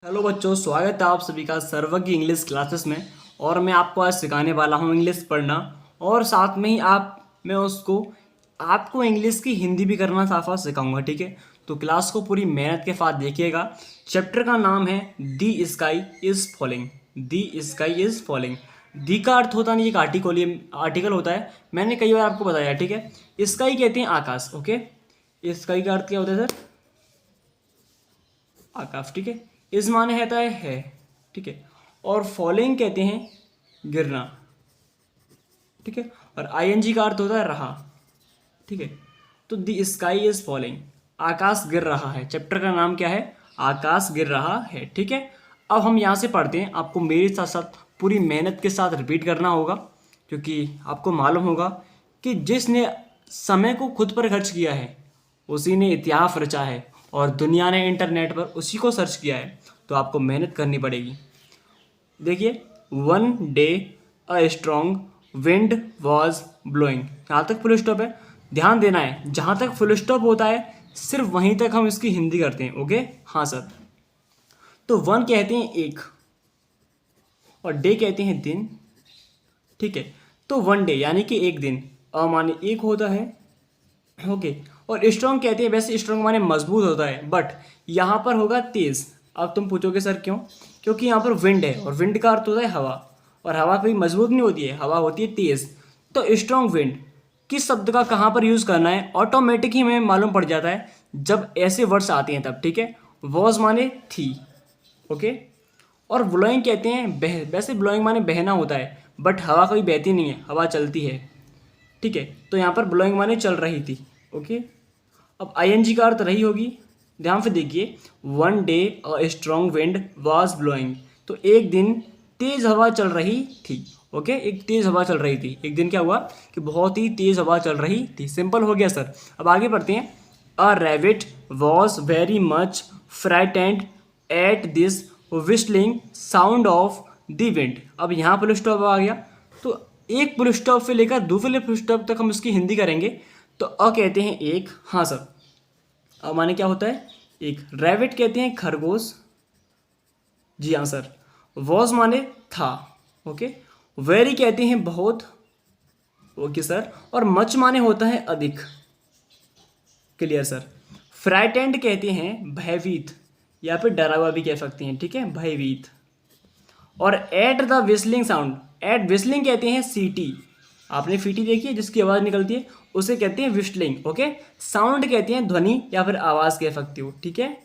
Hello बच्चों, स्वागत है आप सभी का सर्वज्ञ इंग्लिश क्लासेस में। और मैं आपको आज सिखाने वाला हूँ इंग्लिश पढ़ना, और साथ में ही मैं उसको आपको इंग्लिश की हिंदी भी करना साफ साफ सिखाऊंगा। ठीक है, तो क्लास को पूरी मेहनत के साथ देखिएगा। चैप्टर का नाम है the sky is falling. The sky is falling. The का अर्थ होता नहीं, एक आर्टिकल होता है, मैंने कई बार आपको बताया। ठीक है, स्काई कहते हैं आकाश। ओके, स्काई का अर्थ क्या होता है सर? आकाश। ठीक है, इस माने रहता है। ठीक है, और फॉलिंग कहते हैं गिरना। ठीक है, और आईएनजी का अर्थ होता है रहा। ठीक है, तो द स्काई इज फॉलिंग, आकाश गिर रहा है। चैप्टर का नाम क्या है? आकाश गिर रहा है। ठीक है, अब हम यहाँ से पढ़ते हैं। आपको मेरे साथ साथ पूरी मेहनत के साथ रिपीट करना होगा, क्योंकि आपको मालूम होगा कि जिसने समय को खुद पर खर्च किया है उसी ने इतिहास रचा है, और दुनिया ने इंटरनेट पर उसी को सर्च किया है। तो आपको मेहनत करनी पड़ेगी। देखिए, one day a strong wind was blowing, यहाँ तक फुल स्टॉप है। ध्यान देना है, जहाँ तक फुल स्टॉप होता है सिर्फ वहीं तक हम इसकी हिंदी करते हैं। ओके, हाँ सर। तो वन कहते हैं एक, और डे कहते हैं दिन। ठीक है, तो वन डे यानी कि एक दिन, अ माने एक होता है। ओके, और स्ट्रॉन्ग कहते हैं, वैसे स्ट्रॉन्ग माने मजबूत होता है, बट यहाँ पर होगा तेज। अब तुम पूछोगे सर क्यों? क्योंकि यहाँ पर विंड है, और विंड का अर्थ होता है हवा, और हवा कभी मजबूत नहीं होती है, हवा होती है तेज। तो स्ट्रॉन्ग विंड किस शब्द का कहाँ पर यूज़ करना है ऑटोमेटिक ही हमें मालूम पड़ जाता है जब ऐसे वर्ड्स आते हैं तब। ठीक है, वॉज माने थी। ओके, और ब्लोइंग कहते हैं वैसे ब्लोइंग माने बहना होता है, बट हवा कभी बहती नहीं है, हवा चलती है। ठीक है, तो यहाँ पर ब्लोइंग माने चल रही थी। ओके, अब आईएनजी का अर्थ रही होगी। ध्यान से देखिए, one day a strong wind was blowing, तो एक दिन तेज हवा चल रही थी। ओके, एक तेज हवा चल रही थी। एक दिन क्या हुआ कि बहुत ही तेज हवा चल रही थी। सिंपल हो गया सर। अब आगे बढ़ते हैं। A rabbit was very much frightened at this whistling sound of the wind. अब यहाँ फुल स्टॉप आ गया, तो एक फुल स्टॉप से लेकर दूसरे फुल स्टॉप तक हम इसकी हिंदी करेंगे। तो अ कहते हैं एक, हाँ सर। अब माने क्या होता है? एक। रैबिट कहते हैं खरगोश, जी हाँ सर। वॉज माने था। ओके, वेरी कहते हैं बहुत, ओके सर। और मच माने होता है अधिक, क्लियर सर। फ्राइटेंड कहते हैं भयभीत, या फिर डरा हुआ भी कह सकते हैं। ठीक है, भयभीत। और at the whistling sound, at whistling कहते हैं सीटी। आपने फीटी देखी है जिसकी आवाज़ निकलती है, उसे कहते हैं विस्लिंग। ओके, साउंड कहते हैं ध्वनि या फिर आवाज़ कह सकते हो। ठीक है,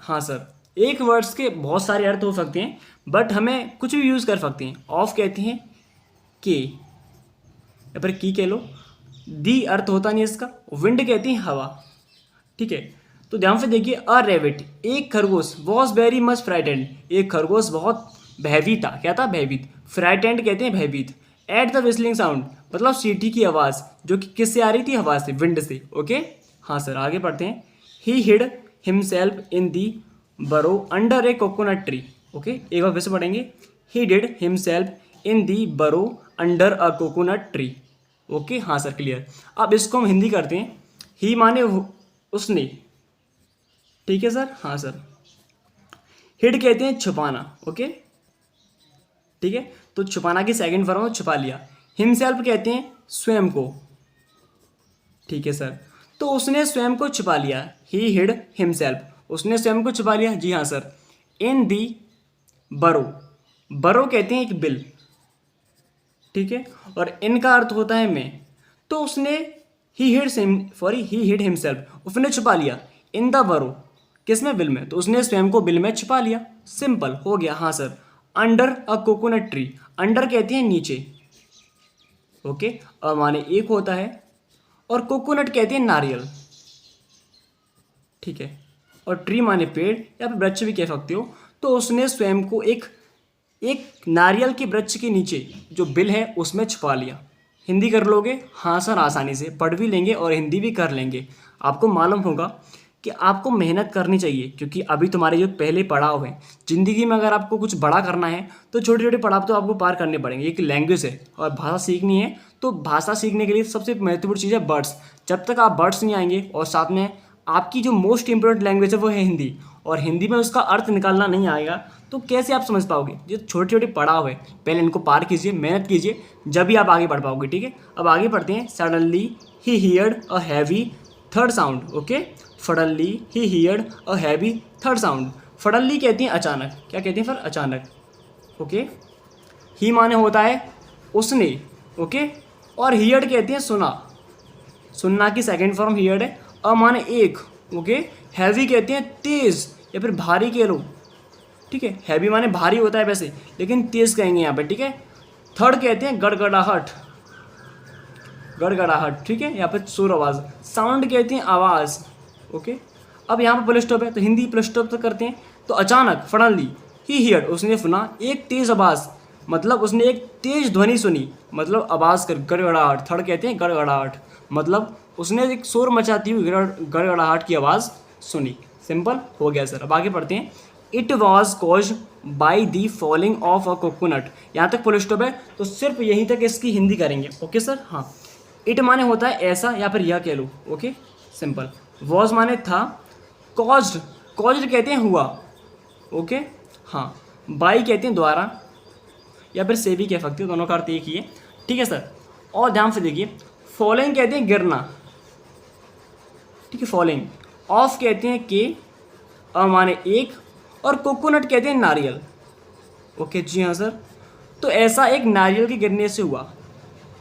हाँ सर। एक वर्ड्स के बहुत सारे अर्थ हो सकते हैं, बट हमें कुछ भी यूज़ कर सकते हैं। ऑफ कहते हैं के, या फिर की कह लो। दी अर्थ होता नहीं इसका। विंड कहती हैं हवा। ठीक है, तो ध्यान से देखिए। अ रेबिट, एक खरगोश, वॉज वेरी मच फ्राइटेंड, एक खरगोश बहुत भयभीत था। क्या था? भयभीत। फ्राइटेंड कहते हैं भयभीत। एट द विस्लिंग साउंड मतलब सीटी की आवाज़, जो कि किससे आ रही थी? हवा से, विंड से। ओके, हाँ सर। आगे पढ़ते हैं। ही हिड हिमसेल्फ इन दी बरो अंडर ए कोकोनट ट्री। ओके, एक बार फिर से पढ़ेंगे। ही डिड हिमसेल्फ इन दी बरो under a coconut tree. Okay, हाँ सर, क्लियर। अब इसको हम हिंदी करते हैं। ही माने उसने। ठीक है सर, हाँ सर। हिड कहते हैं छुपाना। ओके, ठीक है, तो छुपाना की सेकंड फॉर्म छुपा लिया। हिमसेल्फ कहते हैं स्वयं को। ठीक है सर, तो उसने स्वयं को छुपा लिया। ही हिड हिमसेल्फ, उसने स्वयं को छुपा लिया। जी हाँ सर। इन दी बरो, बरो कहते हैं एक बिल। ठीक है, और इनका अर्थ होता है मैं। तो उसने ही हिड हिमसेल्फ, उसने छुपा लिया। इन द बरो, किसमें? बिल में, तो उसने स्वयं को बिल में छुपा लिया। सिंपल हो गया, हाँ sir. Under a coconut tree, under कहते हैं नीचे। ओके, अ माने एक होता है, और कोकोनट कहते हैं नारियल। ठीक है, और ट्री माने पेड़ या फिर वृक्ष भी कह सकते हो। तो उसने स्वयं को एक एक नारियल के वृक्ष के नीचे जो बिल है उसमें छुपा लिया। हिंदी कर लोगे? हाँ सर, आसानी से पढ़ भी लेंगे और हिंदी भी कर लेंगे। आपको मालूम होगा कि आपको मेहनत करनी चाहिए, क्योंकि अभी तुम्हारे जो पहले पड़ाव हैं ज़िंदगी में, अगर आपको कुछ बड़ा करना है तो छोटे छोटे पड़ाव तो आपको पार करने पड़ेंगे। एक लैंग्वेज है और भाषा सीखनी है, तो भाषा सीखने के लिए सबसे महत्वपूर्ण चीज़ है वर्ड्स। जब तक आप वर्ड्स नहीं आएंगे, और साथ में आपकी जो मोस्ट इंपॉर्टेंट लैंग्वेज है वो है हिंदी, और हिंदी में उसका अर्थ निकालना नहीं आएगा तो कैसे आप समझ पाओगे। ये छोटे छोटे पड़ाव है, पहले इनको पार कीजिए, मेहनत कीजिए, जब भी आप आगे बढ़ पाओगे। ठीक है, अब आगे बढ़ते हैं। Suddenly he heard a heavy third sound. Okay, suddenly he heard a heavy third sound. Suddenly कहते हैं अचानक, क्या कहते हैं फिर, अचानक। ओके, ही माने होता है उसने। ओके, और हियर्ड कहते हैं सुना, सुनना की सेकंड फॉर्म हियर्ड है। अ माने एक। ओके, हैवी कहते हैं तेज या फिर भारी कह लो। ठीक है, हैवी माने भारी होता है वैसे, लेकिन तेज कहेंगे यहाँ पे। ठीक है, थर्ड कहते हैं गड़गड़ाहट, गड़गड़ाहट। ठीक है, यहाँ पे सुर आवाज़। साउंड कहते हैं आवाज़। ओके, अब यहाँ पे प्लस स्टॉप है तो हिंदी प्लस स्टॉप तक करते हैं। तो अचानक, सडनली, ही हियर्ड उसने सुना, एक तेज आवाज़ मतलब उसने एक तेज ध्वनि सुनी, मतलब आवाज़ कर, गड़गड़ाहट। थर्ड कहते हैं गड़गड़ाहट, मतलब उसने एक शोर मचाती हुई गड़गड़ाहट की आवाज़ सुनी। सिंपल हो गया सर। अब आगे पढ़ते हैं। It was cause by the falling of a coconut. यहाँ तक फुल स्टॉप है तो सिर्फ यहीं तक इसकी हिंदी करेंगे। ओके सर, हाँ। इट माने होता है ऐसा या फिर यह कह लो। Okay, simple. वॉज माने था, कॉज्ड, कॉज्ड कहते हैं हुआ। ओके, हाँ। बाई कहते हैं द्वारा या फिर से भी कह सकते हो, दोनों का अर्थ एक ही है। ठीक है सर, और ध्यान से देखिए। फॉलिंग कहते हैं गिरना। ठीक है, फॉलिंग। ऑफ कहते हैं के, अ माने एक, और कोकोनट कहते हैं नारियल। ओके, जी हाँ सर। तो ऐसा एक नारियल के गिरने से हुआ।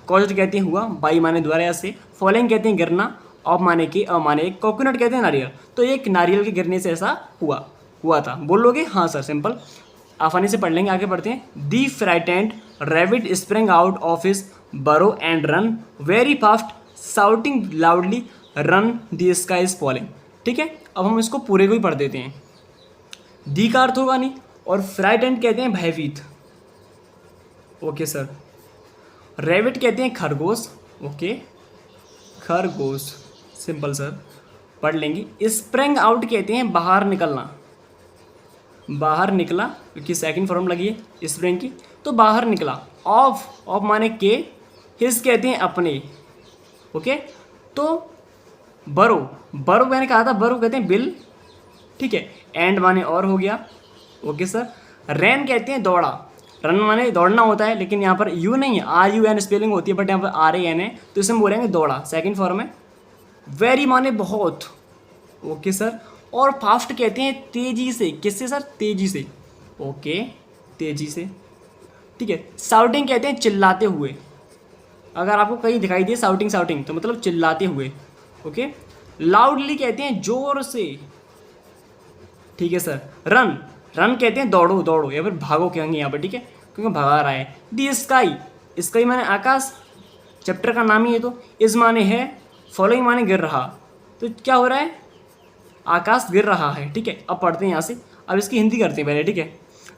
कॉज्ड कहते हैं हुआ, बाई माने द्वारा या से, फॉलिंग कहते हैं गिरना, ऑफ माने के, अ माने एक, कोकोनट कहते हैं नारियल। तो एक नारियल के गिरने से ऐसा हुआ था। बोल लोगे? हाँ सर, सिंपल, आसानी से पढ़ लेंगे। आगे बढ़ते हैं। The frightened rabbit spring out of his burrow and run very fast shouting loudly run the sky is falling. ठीक है, अब हम इसको पूरे को ही पढ़ देते हैं। दी का अर्थ होगा नहीं, और फ्राइटेंड कहते हैं भयभीत। Okay sir. रैबिट कहते हैं खरगोश। ओके, खरगोश, सिंपल सर, पढ़ लेंगे। स्प्रिंग आउट कहते हैं बाहर निकलना, बाहर निकला, क्योंकि सेकंड फॉर्म लगी है स्प्रिंग की, तो बाहर निकला। ऑफ, ऑफ माने के, हिज कहते हैं अपने। ओके, तो बरो, बरो मैंने कहा था, बरो कहते हैं बिल। ठीक है, एंड माने और हो गया। Okay sir. रैन कहते हैं दौड़ा, रन माने दौड़ना होता है, लेकिन यहाँ पर यू नहीं है, आर यू एन स्पेलिंग होती है, बट यहाँ पर आर ए एन है, तो इसे हम बोलेंगे दौड़ा, सेकंड फॉर्म है। वेरी माने बहुत। Okay sir. और फास्ट कहते हैं तेजी से, किससे सर? तेजी से। ओके, तेजी से। ठीक है। साउटिंग कहते हैं चिल्लाते हुए, अगर आपको कहीं दिखाई दे साउटिंग साउटिंग तो मतलब चिल्लाते हुए। ओके। लाउडली कहते हैं जोर से। ठीक है सर। रन, रन कहते हैं दौड़ो दौड़ो या फिर भागो कहेंगे यहाँ पर। ठीक है, क्योंकि भगा रहा है। दी स्काई, स्काई माने आकाश, चैप्टर का नाम ही है। तो इस माने है, फॉलोइंग माने गिर रहा, तो क्या हो रहा है? आकाश गिर रहा है। ठीक है, अब पढ़ते हैं यहाँ से। अब इसकी हिंदी करते हैं पहले। ठीक है।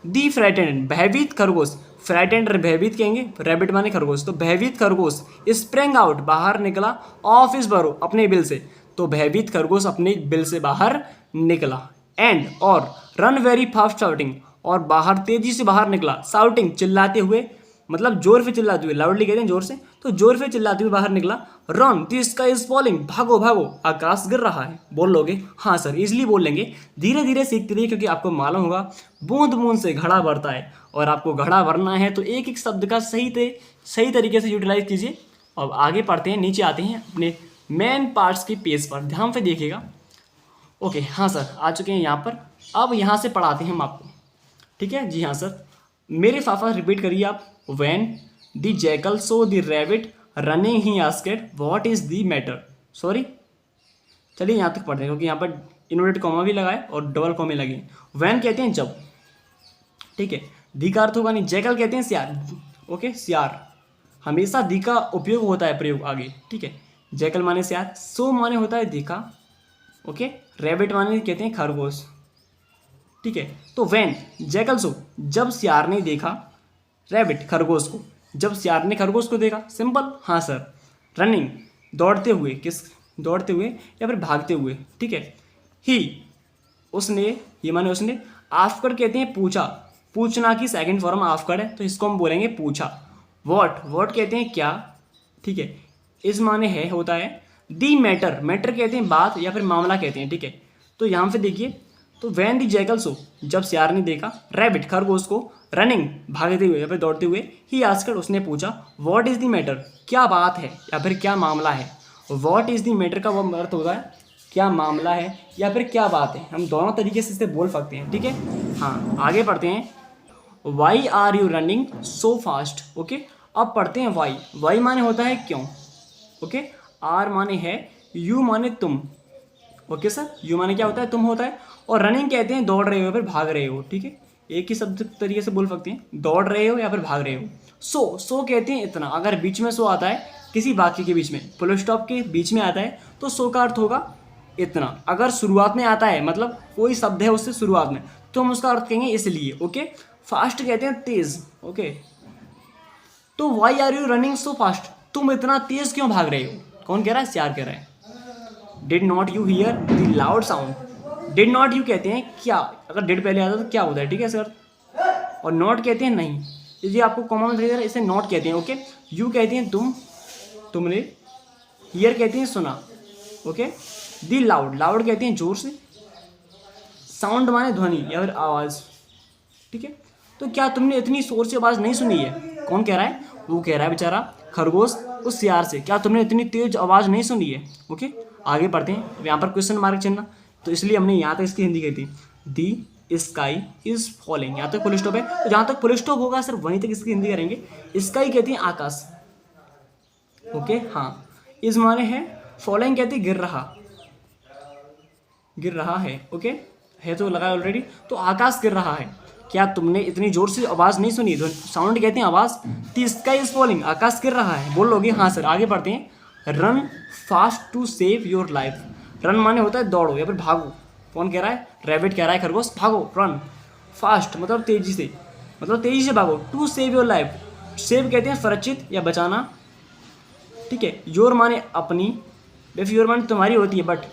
दी फ्राइटेंड, भयभीत खरगोश, फ्राइटेंड भयभीत कहेंगे, रैबिट माने खरगोश, तो भयभीत खरगोश स्प्रिंग आउट बाहर निकला, ऑफ इस बरो अपने बिल से, तो भयभीत खरगोश अपने बिल से बाहर निकला। एंड और रन वेरी फास्ट साउटिंग, और बाहर तेजी से बाहर निकला, साउटिंग चिल्लाते हुए, मतलब जोर से चिल्लाते हुए, लाउडली कहते हैं जोर से, तो जोर से चिल्लाते हुए बाहर निकला। Run the sky is falling, भागो भागो आकाश गिर रहा है। बोल लोगे? हाँ सर, इजीली बोल लेंगे। धीरे धीरे सीखते रहिए, क्योंकि आपको मालूम होगा बूंद बूंद से घड़ा भरता है, और आपको घड़ा भरना है तो एक एक शब्द का सही तरीके से यूटिलाइज कीजिए। अब आगे पढ़ते हैं, नीचे आते हैं अपने मेन पार्ट्स के पेज पर, ध्यान से देखिएगा। ओके, हाँ सर, आ चुके हैं यहाँ पर। अब यहाँ से पढ़ाते हैं हम आपको। ठीक है, जी हाँ सर, मेरे फाफा रिपीट करिए आप। When the jackal so the rabbit running he asked what is the matter. Sorry, चलिए यहाँ तक पढ़ते हैं, क्योंकि यहाँ पर इन्वर्टेड कॉमा भी लगाए और डबल कॉमे लगे। व्हेन कहते हैं जब। ठीक है, दी का अर्थ होगा नहीं। जैकल कहते हैं सियार। ओके, सियार, हमेशा दी का उपयोग होता है, प्रयोग आगे। ठीक है, जैकल माने सियार, सो माने होता है देखा। ओके, रैबिट माने कहते हैं खरगोश। ठीक है, तो व्हेन जैकल सो, जब सियार ने देखा रैबिट खरगोश को, जब सियार ने खरगोश को देखा। सिंपल, हाँ सर। रनिंग, दौड़ते हुए, किस? दौड़ते हुए या फिर भागते हुए। ठीक है। ही, उसने, ये माने उसने। आफ्टर कहते हैं पूछा, पूछना की सेकंड फॉर्म आफ्टर है, तो इसको हम बोलेंगे पूछा। वॉट, वॉट कहते हैं क्या। ठीक है, इस माने है, होता है। दी मैटर, मैटर कहते हैं बात या फिर मामला कहते हैं। ठीक है, तो यहाँ पे देखिए, तो तो वैन दी जैकल सो, जब सियार ने देखा रैबिट खरगोश को रनिंग भागते हुए या फिर दौड़ते हुए, ही आस्कर उसने पूछा व्हाट इज द मैटर, क्या बात है या फिर क्या मामला है। व्हाट इज द मैटर का वो अर्थ होता है क्या मामला है या फिर क्या बात है, हम दोनों तरीके से इसे बोल सकते हैं, ठीक है। हाँ आगे पढ़ते हैं, why are you running so fast. Okay, अब पढ़ते हैं वाई। वाई माने होता है क्यों, ओके। आर माने है, यू माने तुम, ओके सर। यू माने क्या होता है, तुम होता है। और रनिंग कहते हैं दौड़ रहे हो या फिर भाग रहे हो, ठीक है। एक ही शब्द तरीके से बोल सकते हैं, दौड़ रहे हो या फिर भाग रहे हो। सो कहते हैं इतना, अगर बीच में सो आता है किसी वाक्य के बीच में, फुल स्टॉप के बीच में आता है तो सो का अर्थ होगा इतना। अगर शुरुआत में आता है मतलब कोई शब्द है उससे शुरुआत में, तो हम उसका अर्थ कहेंगे इसलिए, ओके। फास्ट कहते हैं तेज, ओके। तो why are you running so fast, तुम इतना तेज क्यों भाग रहे हो, कौन कह रहा है, सियार कह रहा है। Did not you here the loud sound. Did not you कहते हैं क्या, अगर डिड पहले आता है तो क्या होता है, ठीक है सर। और नॉट कहते हैं नहीं, ये आपको कॉमन में दिख इसे नॉट कहते हैं, ओके। यू कहते हैं तुम, तुमने। हियर कहते हैं सुना, ओके। दी लाउड, लाउड कहते हैं जोर से। साउंड माने ध्वनि या फिर आवाज़, ठीक है। तो क्या तुमने इतनी जोर से आवाज़ नहीं सुनी है, कौन कह रहा है, वो कह रहा है बेचारा खरगोश उस सियार से, क्या तुमने इतनी तेज आवाज़ नहीं सुनी है, ओके। आगे पढ़ते हैं, यहाँ पर क्वेश्चन मार्क चिन्ह, तो इसलिए हमने यहाँ तक इसकी हिंदी कही थी, दी स्काई इज फॉलिंग। यहाँ तक फुल स्टॉप है, तो जहाँ तक फुल स्टॉप होगा सिर्फ वहीं तक इसकी हिंदी करेंगे। स्काई कहते हैं आकाश, ओके। हाँ, इस माने है, फॉलिंग कहते हैं गिर रहा, गिर रहा है, ओके। है तो लगा ऑलरेडी, तो आकाश गिर रहा है, क्या तुमने इतनी जोर से आवाज़ नहीं सुनी, साउंड कहते हैं आवाज़। दी स्काई इज फॉलिंग, आकाश गिर रहा है, बोल लोगे हाँ सर। आगे बढ़ते हैं, run fast to save your life. Run माने होता है दौड़ो या फिर भागो, कौन कह रहा है, रैबिट कह रहा है खरगोश भागो, रन। फास्ट मतलब तेजी से, मतलब तेजी से भागो। To save your life, save कहते हैं सुरक्षित या बचाना, ठीक है। योर माने अपनी, बेफ योर माने तुम्हारी होती है, बट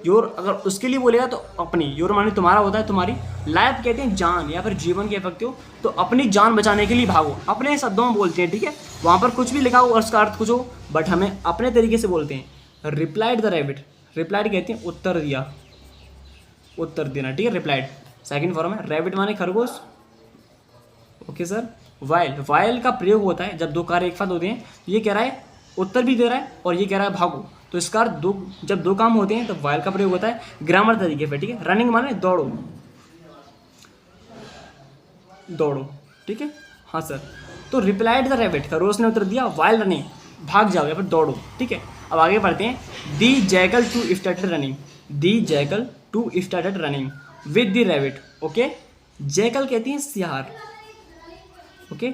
योर अगर उसके लिए बोलेगा तो अपनी, योर माने तुम्हारा होता है, तुम्हारी। लाइफ कहते हैं जान या फिर जीवन कह सकते हो, तो अपनी जान बचाने के लिए भागो, अपने शब्दों में बोलते हैं, ठीक है। वहाँ पर कुछ भी लिखा हो और उसका अर्थ कुछ हो, बट हमें अपने तरीके से बोलते हैं। रिप्लाइड द रैबिट, रिप्लाइड कहते हैं उत्तर दिया, उत्तर देना, ठीक है। रिप्लाइड सेकंड फॉर्म है, रैबिट माने खरगोश, ओके सर। वाइल, वाइल का प्रयोग होता है जब दो कार्य एक साथ होते हैं, ये कह रहा है उत्तर भी दे रहा है और ये कह रहा है भागो, तो इसका दो, जब दो काम होते हैं तो वाइल का प्रयोग होता है ग्रामर तरीके पे, ठीक है। रनिंग माने दौड़ो, दौड़ो, ठीक है। हाँ सर, तो रिप्लाइड द रैबिट, खरगोश ने उत्तर दिया, वाइल रनिंग भाग जाओ या फिर दौड़ो, ठीक है। अब आगे बढ़ते हैं, the jackal too started running. The jackal too started running with the rabbit, okay. Jackal कहती हैं सियार, ओके।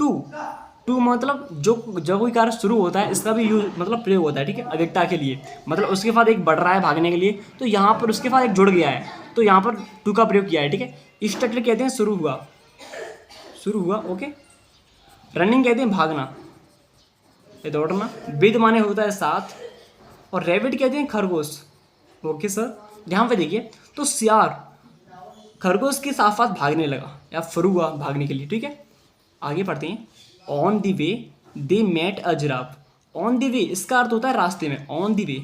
टू मतलब जो जब कोई कार्य शुरू होता है इसका भी यूज मतलब प्रयोग होता है, ठीक है, अधिकता के लिए, मतलब उसके बाद एक बढ़ रहा है भागने के लिए, तो यहाँ पर उसके बाद एक जुड़ गया है, तो यहाँ पर टू का प्रयोग किया है, ठीक है। स्टार्टेड कहते हैं शुरू हुआ, शुरू हुआ, ओके। रनिंग कहते हैं भागना, ये दौड़ना। विद माने होता है साथ, और रैबिट कहते हैं खरगोश, ओके सर। यहाँ पे देखिए, तो सियार खरगोश के साथ साथ भागने लगा या शुरू हुआ भागने के लिए, ठीक है। आगे पढ़ते हैं, on the way they met a giraffe. On the way इसका अर्थ होता है रास्ते में, ऑन द वे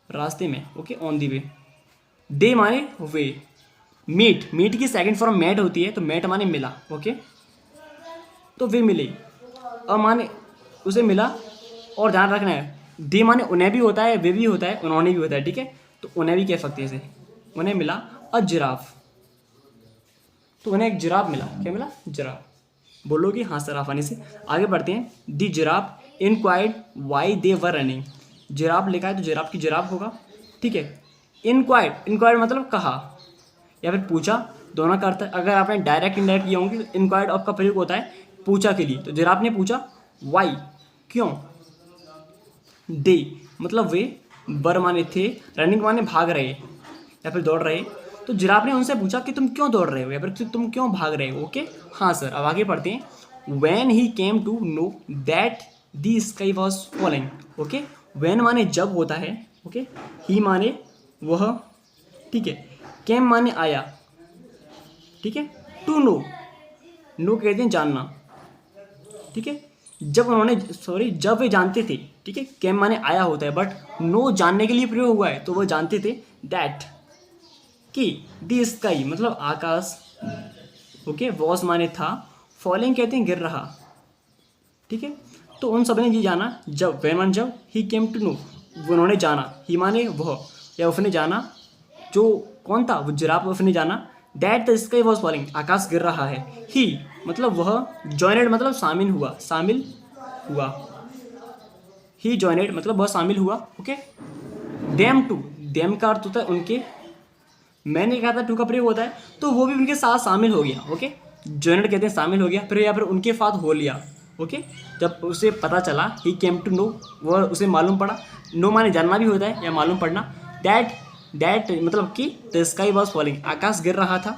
रास्ते में, ओके। ऑन द वे, दे माने वे, मीट, मीट की सेकंड फॉर्म मेट होती है, तो मेट माने मिला, ओके। तो वे मिले, अ माने उसे मिला, और ध्यान रखना है दे माने उन्हें भी होता है, वे भी होता है, उन्होंने भी होता है, ठीक है। तो उन्हें भी कह सकते हैं इसे, उन्हें मिला अ जिराफ, तो उन्हें एक जिराफ मिला, क्या मिला, जिराफ। बोलोगे हाँ सर आसानी से। आगे बढ़ते हैं, the giraffe enquired why they were running. Giraffe लिखा है तो जिराफ की जिराफ होगा, ठीक है। इंक्वायर्ड, इंक्वायर्ड मतलब कहा या फिर पूछा, दोनों का अर्थ है। अगर आपने डायरेक्ट इनडायरेक्ट किया होंगे तो इंक्वायर्ड ऑफ का प्रयोग होता है पूछा के लिए, तो जिराफ ने पूछा वाई क्यों, दे मतलब वे, वर माने थे, रनिंग माने भाग रहे या फिर दौड़ रहे, तो जिराफ ने उनसे पूछा कि तुम क्यों दौड़ रहे हो या फिर तुम क्यों भाग रहे हो, ओके। हाँ सर, अब आगे पढ़ते हैं, when he came to know that the sky was falling, okay. When माने जब होता है, ओके। ही माने वह, ठीक है। केम माने आया, ठीक है। टू नो, नो कहते हैं जानना, ठीक है। जब उन्होंने जब वे जानते थे, ठीक है। केम माने आया होता है, बट नो जानने के लिए प्रयोग हुआ है, तो वो जानते थे दैट, कि दी स्काई मतलब आकाश, ओके, वॉज माने था, फॉलिंग कहते हैं गिर रहा, ठीक है। तो उन सब ने ये जाना, जब वेन जब ही केम टू नो, उन्होंने जाना, ही माने वह या उसने जाना, जो कौन था वो जिराफ, उसने जाना, that the sky was falling, आकाश गिर रहा है, ही मतलब वह, जॉइनेड मतलब शामिल हुआ, शामिल हुआ, ही जॉइनेड मतलब वह शामिल हुआ, ओके। देम टू, देम का अर्थ होता है उनके, मैंने कहा था टू का प्रयोग होता है, तो वो भी उनके साथ शामिल हो गया, ओके। जॉइनेड कहते हैं शामिल हो गया, फिर या फिर उनके साथ हो लिया, ओके। जब उसे पता चला, ही केम टू नो, वह उसे मालूम पड़ा, नो माने जानना भी होता है या मालूम पड़ना, दैट मतलब कि द स्काई वॉज फॉलिंग, आकाश गिर रहा था,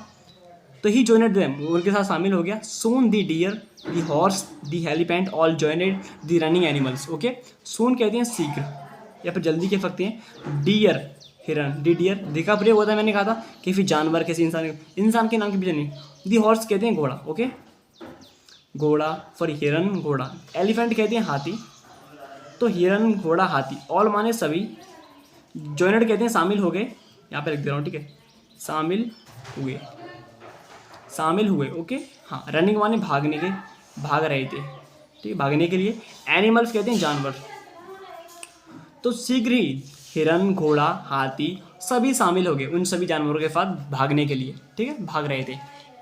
तो ही जॉइनेड देम, उनके साथ शामिल हो गया। Soon the deer, the horse, the elephant all joined the running animals, okay. Soon कहते हैं शीघ्र या फिर जल्दी कह सकते हैं। डियर हिरन, डी डियर देखा प्रयोग होता है, मैंने कहा था कि फिर जानवर किसी इंसान के नाम के पीछे नहीं। दी हॉर्स कहते हैं घोड़ा, ओके, घोड़ा, सॉरी हिरन घोड़ा। एलिफेंट कहते हैं हाथी, तो हिरन घोड़ा हाथी, ऑल माने सभी, जॉइनेड कहते हैं शामिल हो गए, यहाँ पे लिख दे रहा हूँ, ठीक है, शामिल हुए, शामिल हुए, ओके। हाँ, रनिंग माने भागने के, भाग रहे थे, ठीक है, भागने के लिए। एनिमल्स कहते हैं जानवर, तो शीघ्र ही हिरन घोड़ा हाथी सभी शामिल हो गए उन सभी जानवरों के साथ भागने के लिए, ठीक है, भाग रहे थे।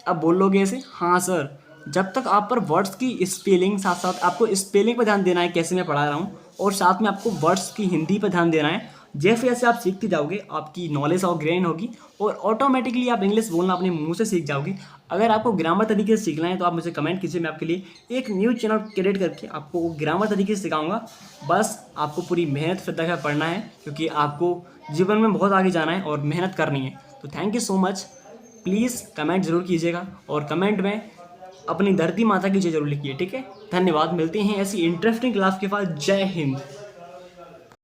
अब बोल लोगे ऐसे, हाँ सर, जब तक आप पर वर्ड्स की स्पेलिंग, साथ साथ आपको स्पेलिंग पर ध्यान देना है, कैसे मैं पढ़ा रहा हूँ, और साथ में आपको वर्ड्स की हिंदी पर ध्यान देना है। जैसे जैसे आप सीखते जाओगे आपकी नॉलेज और ग्रेन होगी, और ऑटोमेटिकली आप इंग्लिश बोलना अपने मुंह से सीख जाओगे। अगर आपको ग्रामर तरीके से सीखना है तो आप मुझे कमेंट कीजिए, मैं आपके लिए एक न्यू चैनल क्रिएट करके आपको ग्रामर तरीके से सिखाऊंगा। बस आपको पूरी मेहनत श्रद्धा का पढ़ना है, क्योंकि आपको जीवन में बहुत आगे जाना है और मेहनत करनी है। तो thank you so much, please comment ज़रूर कीजिएगा, और कमेंट में अपनी धरती माता की जय जरूर लिखिए, ठीक है। धन्यवाद, मिलते हैं ऐसी इंटरेस्टिंग क्लास के पास। जय हिंद।